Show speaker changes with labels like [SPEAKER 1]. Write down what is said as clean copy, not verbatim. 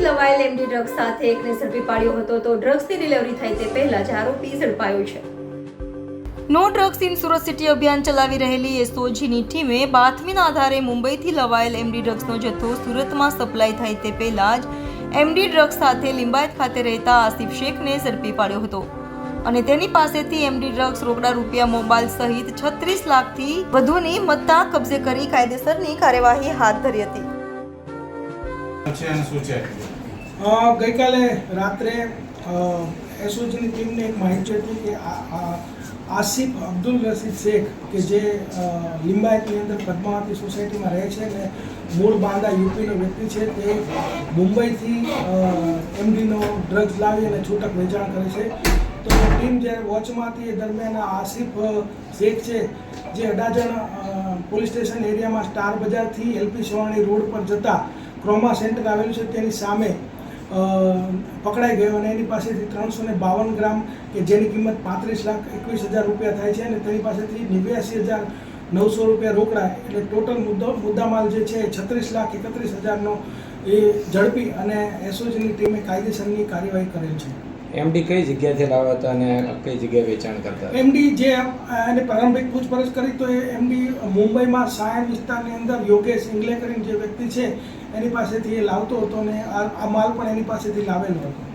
[SPEAKER 1] મુંબઈથી લવાયેલ MD drugs સાથે એકને ઝડપી પાડ્યો હતો તો ડ્રગ્સની ડિલિવરી થાય તે પહેલા જ આરોપી ઝડપાયો છે. No drugs in Surat city અભિયાન ચલાવી રહેલી એસઓજીની ટીમે બાતમીના આધારે મુંબઈથી લવાયેલ એમડી ડ્રગ્સનો જથ્થો સુરતમાં સપ્લાય થાય તે પહેલા જ એમડી ડ્રગ્સ સાથે લિંબાયત ખાતે રહેતા આસિફ શેખને ઝડપી પાડ્યો હતો અને તેની પાસેથી એમડી ડ્રગ્સ રોકડા રૂપિયા મોબાઈલ સહિત 36 લાખથી વધુની મત્તા કબજે કરી કાયદેસરની કાર્યવાહી હાથ ધરી હતી.
[SPEAKER 2] ગઈકાલે રાત્રે એસઓજીની ટીમને એક માહિતી હતી કે આસિફ અબ્દુલ રસીદ શેખ કે જે લિંબાયતની અંદર પદ્માવતી સોસાયટીમાં રહે છે અને મૂળ બાંદા યુપીનો વ્યક્તિ છે, તે મુંબઈથી એમડીનો ડ્રગ્સ લાવી અને છૂટક વેચાણ કરે છે. તો ટીમ જ્યારે વોચમાં હતી એ દરમિયાન આસિફ શેખ છે જે અડાજણ પોલીસ સ્ટેશન એરિયામાં સ્ટાર બજારથી એલપી સવાણી રોડ પર જતા ક્રોમા સેન્ટર આવેલું છે તેની સામે પકડાઈ ગયો અને એની પાસેથી 352 ગ્રામ કે જેની કિંમત 35,21,000 રૂપિયા થાય છે અને તેની પાસેથી 89,900 રૂપિયા રોકડા એટલે ટોટલ મુદ્દામાલ જે છે 36,31,000નો એ ઝડપી અને એસઓજીની ટીમે કાયદેસરની કાર્યવાહી કરેલ છે.
[SPEAKER 3] એમડી કઈ જગ્યાથી લાવ્યા હતા અને કઈ જગ્યાએ વેચાણ કરતા?
[SPEAKER 2] એમડી જે એને પ્રારંભિક પૂછપરછ કરી તો એ એમડી મુંબઈમાં સાયણ વિસ્તારની અંદર યોગેશ ઇંગલે કરીને જે વ્યક્તિ છે એની પાસેથી એ લાવતો હતો અને આ માલ પણ એની પાસેથી લાવેલો હતો.